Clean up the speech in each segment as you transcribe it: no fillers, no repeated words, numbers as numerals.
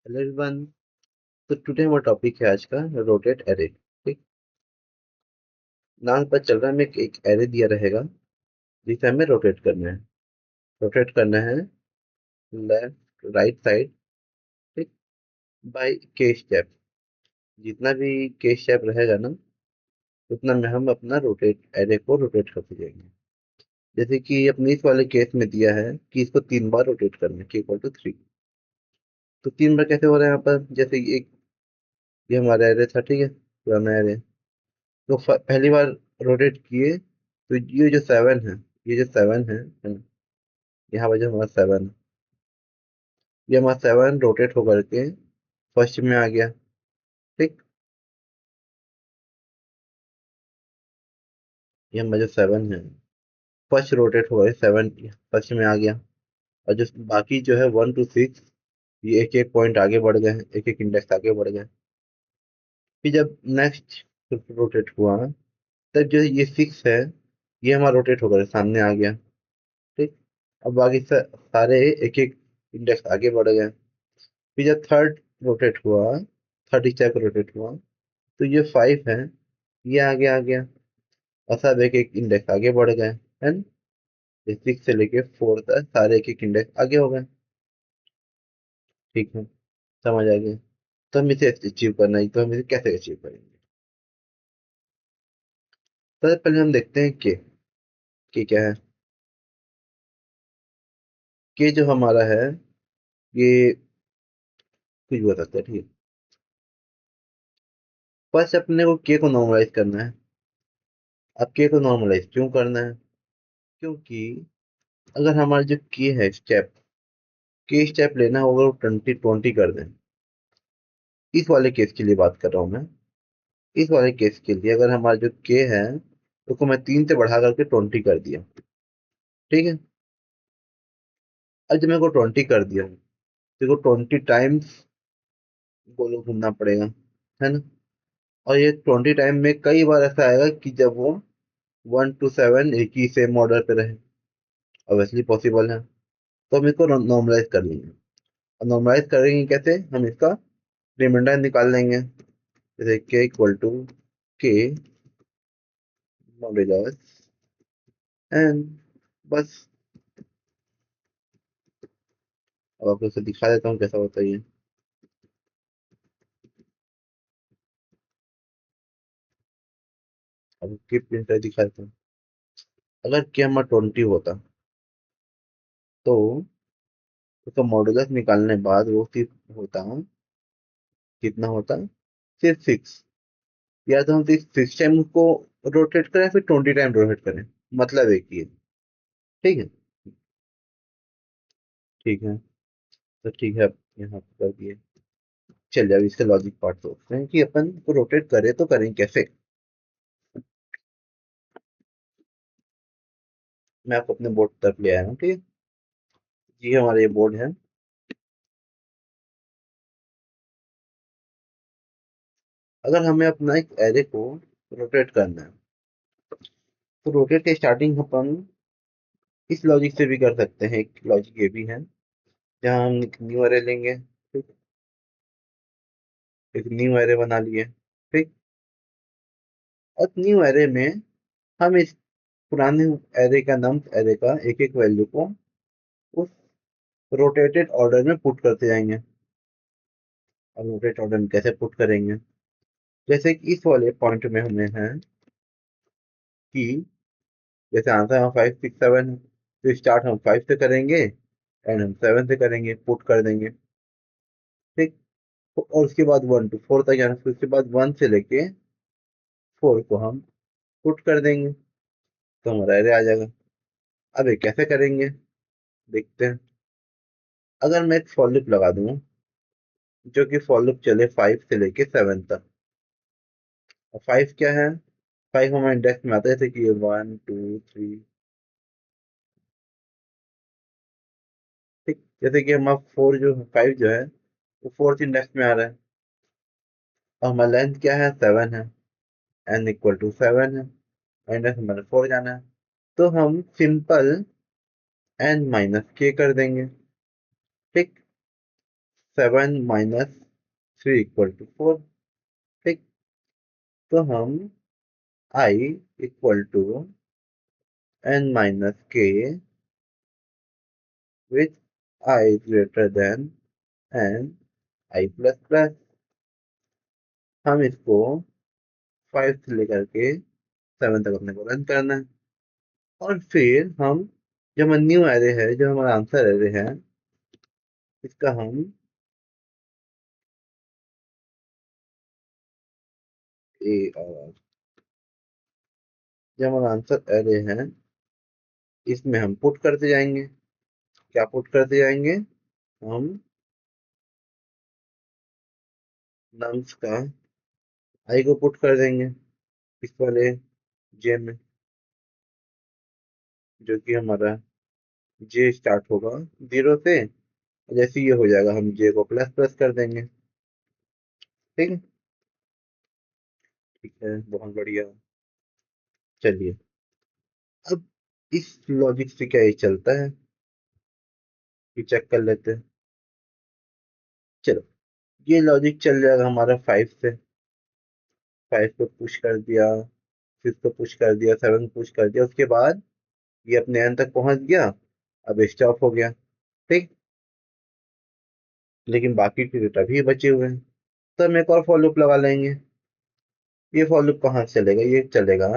Hello everyone. तो today हमारा topic है आज का रोटेट एरे। ठीक। नाम पर चल रहा है, हमें एक एरे दिया रहेगा जिसे हमें रोटेट करना है। रोटेट करना है लेफ्ट राइट साइड। ठीक। बाय के स्टेप। जितना भी के स्टेप रहेगा ना, उतना में हम अपना रोटेट एरे को रोटेट करते जाएंगे। जैसे कि अपने इस वाले केस में दिया है कि इसको 3 बार रोटेट करना है, k = 3। तो 3 बार कैसे हो रहा है यहाँ पर? जैसे कि एक ये हमारा एरे था, ठीक है, पुराना एरे। तो पहली बार रोटेट किए तो ये जो 7 है, ये जो 7 है ना, यहाँ पर जो हमारा 7, ये हमारा 7 रोटेट होकर के फर्स्ट में आ गया। ठीक। ये हमारा जो 7 है फर्स्ट रोटेट होकर 7 फर्स्ट में आ गया। और जो बाकी जो है 1 to 6, ये एक एक पॉइंट आगे बढ़ गए, एक एक इंडेक्स आगे बढ़ गए। फिर जब नेक्स्ट रोटेट हुआ, तब जो ये 6 है, ये हमारा रोटेट होकर सामने आ गया। ठीक। अब बाकी सारे एक एक इंडेक्स आगे बढ़ गए। फिर जब थर्ड रोटेट हुआ, थर्ड स्टेप रोटेट हुआ, तो ये 5 है, ये आगे आ गया। और सब एक एक इंडेक्स आगे बढ़ गए, है ना? 6 से लेके 4 तक सारे एक एक इंडेक्स आगे हो गए। ठीक है, समझ आ गया। तो हम इसे अचीव करना है, तो हम इसे कैसे अचीव करेंगे? तो पहले हम देखते हैं के क्या है। के जो हमारा है, ये कुछ बता सकते हैं, ठीक है। फर्स्ट अपने को के को नॉर्मलाइज करना है। अब के को नॉर्मलाइज क्यों करना है? क्योंकि अगर हमारा जो के है स्टेप, के स्टेप लेना होगा, वो 20 20 कर दें। इस वाले केस के लिए बात कर रहा हूँ मैं। इस वाले केस के लिए अगर हमारा जो के है, उसको मैं 3 से बढ़ा करके 20 कर दिया। ठीक है। अब जब मेरे को 20 कर दिया, तो को 20 टाइम्स गोल घूमना पड़ेगा, है ना? और ये 20 टाइम में कई बार ऐसा आएगा कि जब वो 1 to 7 एक ही सेम ऑर्डर पे रहे। ऑब्वियसली पॉसिबल है। तो हम इसको नॉर्मलाइज कर लेंगे। और नॉर्मलाइज करेंगे कैसे? हम इसका रिमाइंडर निकाल लेंगे। जैसे k = k मॉड्यूलस एन। बस। अब आपको इसे दिखा देता हूँ कैसा होता है ये। अब की प्रिंटर दिखा देता हूँ। अगर के हमारा 20 होता, तो उसका मॉडुलस निकालने बाद वो सिर्फ होता, कितना होता? सिर्फ 6। या तो हम 6 टाइम उसको रोटेट करें, फिर 20 टाइम रोटेट करें, मतलब एक ही है। ठीक है। ठीक है। तो ठीक है, अब यहाँ पर कर दिए। चलिए अब इसका लॉजिक पार्ट सोचते हैं कि अपन को रोटेट करे तो करें कैसे। मैं आपको अपने बोर्ड तरफ ले आया हूँ, ठीक है। ये हमारा ये बोर्ड है। अगर हमें अपना एक एरे को रोटेट करना है, तो रोटेट के स्टार्टिंग अपन इस लॉजिक से भी कर सकते हैं। एक लॉजिक ये भी है, जहाँ हम एक न्यू एरे लेंगे। ठीक। एक न्यू एरे बना लिए। ठीक। और न्यू एरे में हम इस पुराने एरे का नम एरे का एक एक वैल्यू को उस रोटेटेड ऑर्डर में पुट करते जाएंगे। और रोटेट ऑर्डर में कैसे पुट करेंगे? जैसे कि इस वाले पॉइंट में हमें है कि जैसे आंसर हम 5 6 7 है, तो स्टार्ट हम 5 से करेंगे, एंड हम 7 से करेंगे, पुट कर देंगे। ठीक। और उसके बाद 1 to 4 तक जाना, फिर उसके बाद 1 से लेके 4 को हम पुट कर देंगे, तो हमारा एरे आ जाएगा। अब ये कैसे करेंगे, देखते हैं। अगर मैं एक फॉर लूप लगा दूं, जो कि फॉर लूप चले 5 से लेके 7 तक। और 5 क्या है? 5 हमारे इंडेक्स में आता है, जैसे कि 1 2 3। ठीक। जैसे कि हमारा 5 जो है, वो फोर्थ इंडेक्स में आ रहा है। और हमारा लेंथ क्या है? 7 है। n = 7 है। इंडेक्स हमारा 4 जाना है। तो हम सिंपल n - k कर देंगे। ठीक। 7 - 3 = 4। ठीक। तो हम I = n - k with I greater than n I plus plus। हम इसको 5 से लेकर के 7 तक अपने को रन करना है। और फिर हम जो हमारा न्यू एरे है, जो हमारा आंसर एरे है, इसका हम और जो हमारा आंसर एरे है, इसमें हम पुट करते जाएंगे। क्या पुट करते जाएंगे? हम नम्स का आई को पुट कर देंगे इस वाले जे में, जो कि हमारा जे स्टार्ट होगा 0 से। जैसे ये हो जाएगा, हम जे को प्लस प्लस कर देंगे। ठीक है। ठीक है, बहुत बढ़िया। चलिए, अब इस लॉजिक से क्या ये चलता है, ये चेक कर लेते हैं। चलो, ये लॉजिक चल जाएगा हमारा 5 से। 5 को पुश कर दिया, 6 को पुश कर दिया, 7 को पुश कर दिया, उसके बाद ये अपने एंड तक पहुंच गया। अब स्टॉप हो गया। ठीक। लेकिन बाकी के डेटा भी बचे हुए हैं, तो हम एक और फॉर लूप लगा लेंगे। ये फॉर लूप कहाँ चलेगा? ये चलेगा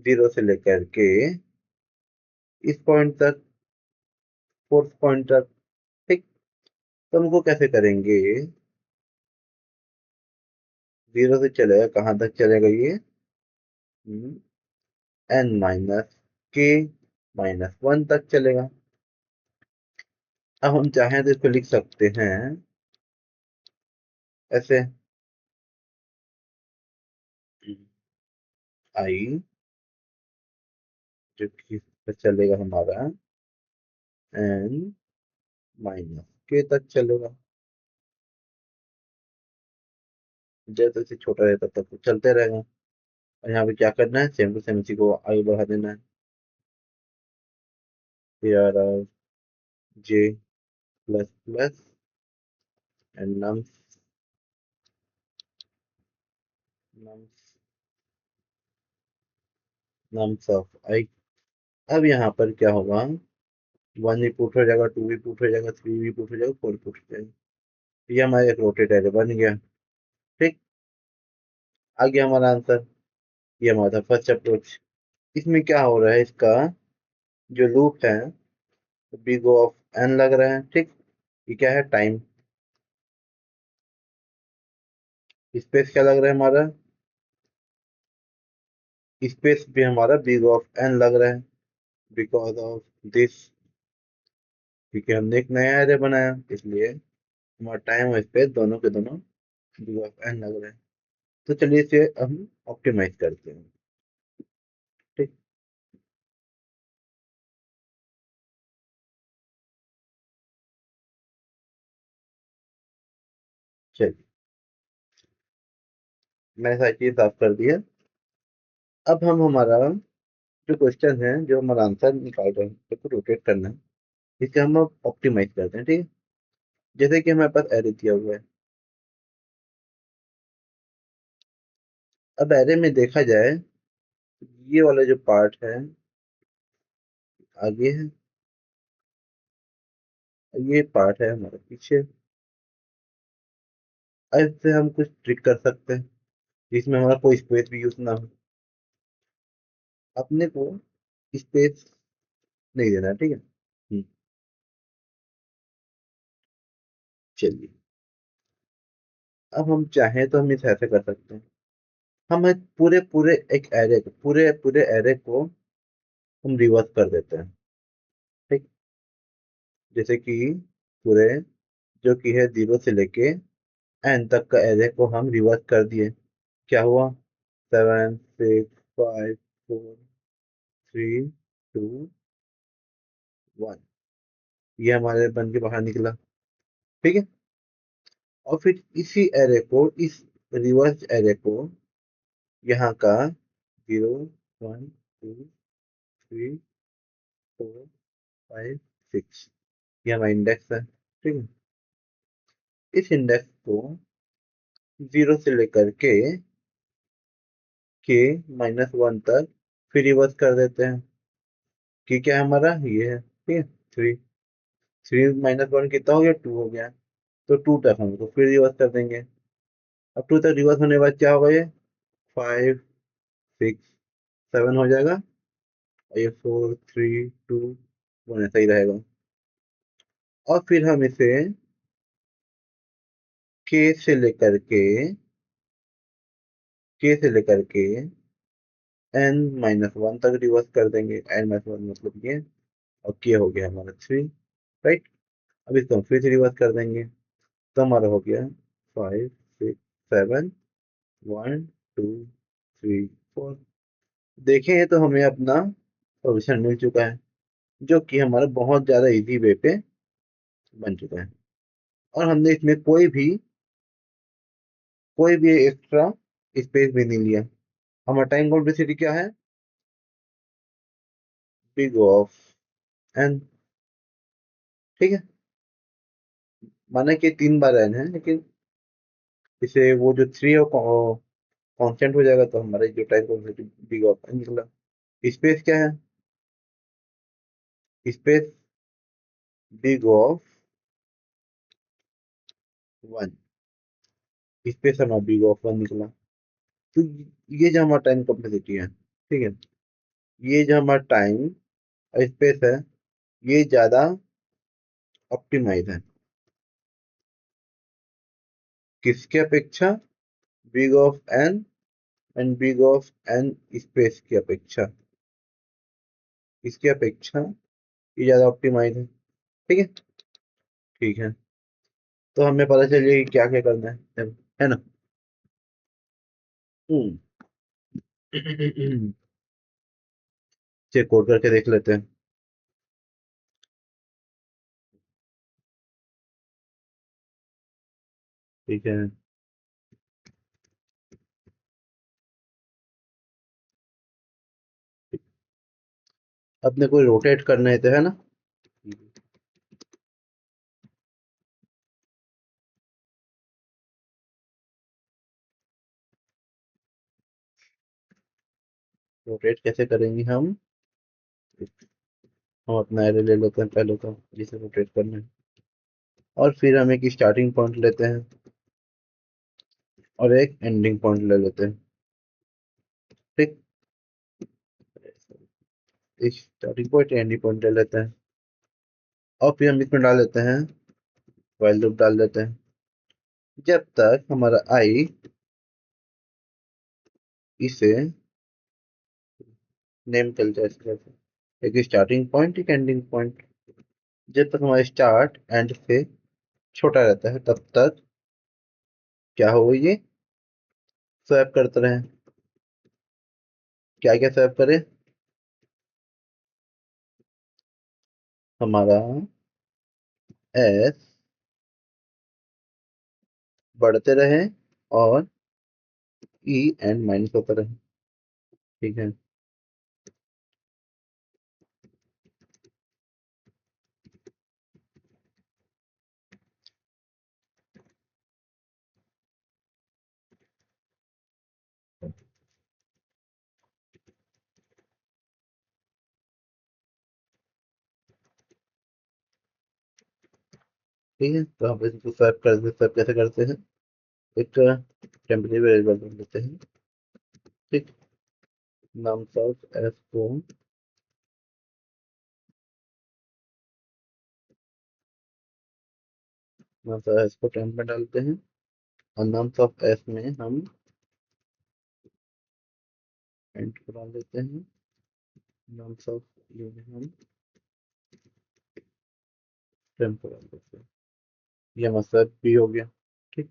0 से लेकर के इस पॉइंट तक, 4th पॉइंट तक। ठीक। तो हमको कैसे करेंगे? 0 से चलेगा, कहाँ तक चलेगा ये? n - k - 1 तक चलेगा। अब हम चाहें तो इसको लिख सकते हैं ऐसे, i, जो कि चलेगा हमारा n - k तक चलेगा। जैसे जैसे छोटा रहता तब तक चलते रहेगा। और यहाँ पे क्या करना है? सेम टू सेम इसी को आगे बढ़ा देना है। here j plus plus and nums nums of I। अब यहाँ पर क्या होगा? 1 भी पुट हो जाएगा, 2 भी पुट हो जाएगा, 3 भी पुट हो जाएगा, 4 पुट हो जाएगा। ये हमारा एक रोटेट एरे बन गया। ठीक। आ गया हमारा आंसर। ये हमारा फर्स्ट अप्रोच। इसमें क्या हो रहा है? इसका जो लूप है, बिग O ऑफ n लग रहा है। ठीक। ये क्या है? टाइम। स्पेस क्या लग रहा है हमारा? स्पेस भी हमारा बिग O ऑफ n लग रहा है, बिकॉज ऑफ दिस, क्योंकि हमने एक नया एरे बनाया, इसलिए हमारा टाइम और स्पेस दोनों के दोनों बिग O ऑफ n लग रहे हैं। तो चलिए इसे हम ऑप्टिमाइज करते हैं। ठीक। चलिए, मैंने सारी चीज साफ कर दी है। अब हम हमारा जो क्वेश्चन है, जो हमारा आंसर निकाल रहे हैं, उसको रोटेट करना है। इसे हम अब ऑप्टिमाइज करते हैं। ठीक है। जैसे कि हमारे पास एरे दिया हुआ है। अब एरे में देखा जाए, ये वाला जो पार्ट है आगे है, ये पार्ट है हमारे पीछे। अब इससे हम कुछ ट्रिक कर सकते हैं जिसमें हमारा कोई स्पेस भी यूज ना हो। अपने को स्पेस नहीं देना है। ठीक है। चलिए, अब हम चाहें तो हम इसे ऐसे कर सकते हैं। हम एक पूरे पूरे एक एरे को, पूरे पूरे एरे को हम रिवर्स कर देते हैं। ठीक। जैसे कि पूरे, जो कि है 0 से लेके एन तक का एरे को हम रिवर्स कर दिए। क्या हुआ? 7 6 5 4 3 2 1, ये हमारे बन के बाहर निकला। ठीक है। और फिर इसी एरे को, इस रिवर्स एरे को, यहाँ का 0 1 2 3 4 5 6, ये हमारा इंडेक्स है। ठीक है। इस इंडेक्स को 0 से लेकर के -1 तक फिर रिवर्स कर देते हैं कि क्या है हमारा ये है, ठीक है। 3 3 - 1 कितना हो गया, 2 हो गया। तो 2 तक हम इसको फिर रिवर्स कर देंगे। अब 2 तक रिवर्स होने के बाद क्या होगा, ये 5 6 7 हो जाएगा, और ये 4 3 2 1 ऐसा ही रहेगा। और फिर हम इसे के से लेकर के n-1 तक रिवर्स कर देंगे। n-1 मतलब ये, और के हो गया हमारा 3, राइट। अब इसको हम फिर से रिवर्स कर देंगे, तो हमारा हो गया 5 6 7 1 2 3 4। देखें, ये तो हमें अपना सॉल्यूशन मिल चुका है, जो कि हमारा बहुत ज्यादा इजी वे पे बन चुका है। और हमने इसमें कोई भी एक्स्ट्रा स्पेस भी नहीं लिया। हमारा टाइम कॉम्प्लेक्सिटी क्या है, बिग ऑफ एन, ठीक है। माना कि 3 बार एन है, लेकिन इसे वो जो 3 और कांस्टेंट हो जाएगा, तो हमारा जो time complexity big of N निकला। स्पेस क्या है, स्पेस बिग ऑफ 1, स्पेस हमारा बिग ऑफ 1 निकला। तो ये जो हमारा टाइम कॉम्प्लेक्सिटी है, ठीक है, ये जो हमारा टाइम स्पेस है, ये ज्यादा ऑप्टिमाइज है किसके अपेक्षा, big of N and big of N space की अपेक्षा, इसकी अपेक्षा ये ज्यादा ऑप्टिमाइज है, ठीक है। ठीक है, तो हमें पता चलिए कि क्या क्या करना है ना। हम्म चेक कोड करके देख लेते हैं। ठीक है, अपने को रोटेट करना है तो, है ना। रोटेट कैसे करेंगे हम अपना एरे ले लेते हैं पहले, तो जिसे रोटेट करना है। और फिर हम एक स्टार्टिंग पॉइंट लेते हैं और एक एंडिंग पॉइंट ले लेते हैं, ठीक। एक स्टार्टिंग पॉइंट एंडिंग पॉइंट ले लेते हैं, और फिर हम इसमें डाल देते हैं, व्हाइल लूप डाल देते हैं, जब तक हमारा आई इसे नेम चल जाए इस तरह से, एक स्टार्टिंग पॉइंट एक एंडिंग पॉइंट। जब तक हमारा स्टार्ट एंड से छोटा रहता है, तब तक क्या हो, ये स्वैप करते रहे। क्या क्या स्वैप करे, हमारा एस बढ़ते रहे और ई एंड माइनस होता रहे, ठीक है। ठीक है, तो हम इसको स्वैप कैसे करते हैं, एक टेम्परेरी वेरिएबल बन लेते हैं, ठीक। नाम ऑफ एस को नाम ऑफ एस को टेम्प में डालते हैं, और नाम ऑफ एस में हम एंड को डाल देते हैं, नाम ऑफ यू में हम टेम्प को डाल देते हैं। ये मतलब भी हो गया, ठीक।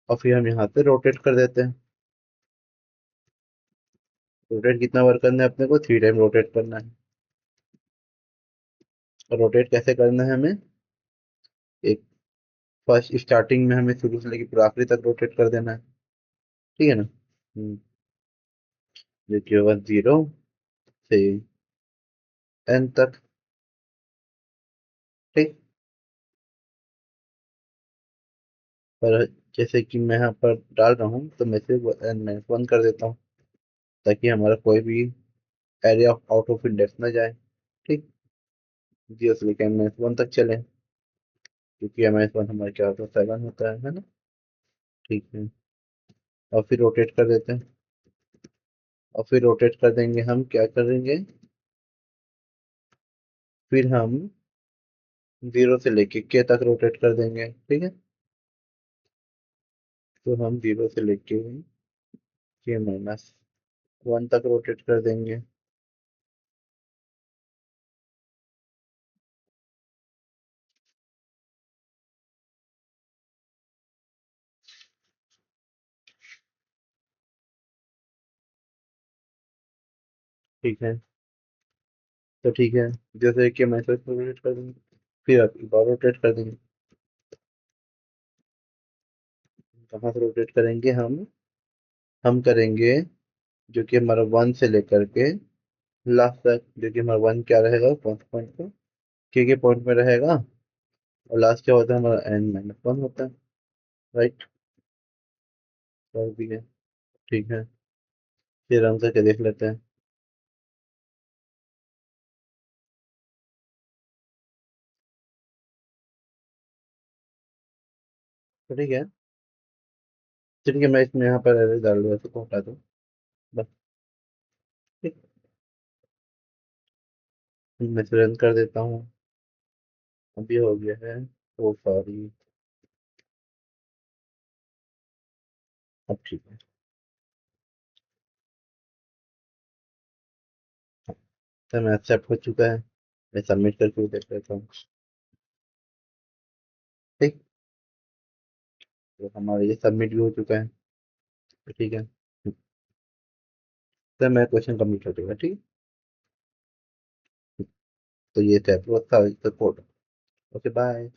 और फिर हम यहाँ पे रोटेट कर देते हैं। रोटेट कितना बार करना है अपने को, 3 टाइम रोटेट करना है। और रोटेट कैसे करना है हमें, एक फर्स्ट स्टार्टिंग में हमें शुरू से लेकर पूरा आखिरी तक रोटेट कर देना है, ठीक है ना। जो कि होगा 0 से n तक, ठीक। पर जैसे कि मैं यहाँ पर डाल रहा हूँ तो मैं सिर्फ -1 कर देता हूँ, ताकि हमारा कोई भी एरिया आउट ऑफ इंडेक्स ना जाए। ठीक। 0 से लेकर -1 तक चले, क्योंकि -1 हमारे क्या होता है, 7 होता है ना। ठीक है। और फिर रोटेट कर देते हैं। और फिर रोटेट कर देंगे, हम क्या करेंगे, फिर हम 0 से लेके के तक रोटेट कर देंगे। ठीक है। तो हम 0 से लेके के -1 तक रोटेट कर देंगे। ठीक है। तो ठीक है, जैसे कि मैसेज को रोटेट कर देंगे, फिर आप एक बार रोटेट कर देंगे। कहाँ से रोटेट करेंगे हम करेंगे जो कि हमारा 1 से लेकर के लास्ट तक, जो कि हमारा 1 क्या रहेगा, फर्स्ट पॉइंट पे के पॉइंट में रहेगा। और लास्ट क्या होता है हमारा, n-1 होता है। राइट। और भी है। ठीक है। फिर हम करके देख लेते हैं। तो ठीक है। तो ठीक है, मैं इसमें यहाँ पर एरर डाल दूँ, इसको हटा दूँ बस। ठीक। मैं इसे रन कर देता हूँ। अभी हो गया है। ओ सॉरी। अब ठीक है। तो मैं एक्सेप्ट हो चुका है। मैं सबमिट करके भी देख लेता हूँ। ठीक। तो हमारा ये सबमिट भी हो चुका है। तो ठीक है। तो मैं क्वेश्चन कंप्लीट कर दूंगा। ठीक। तो ये था, था सपोर्ट। Okay bye.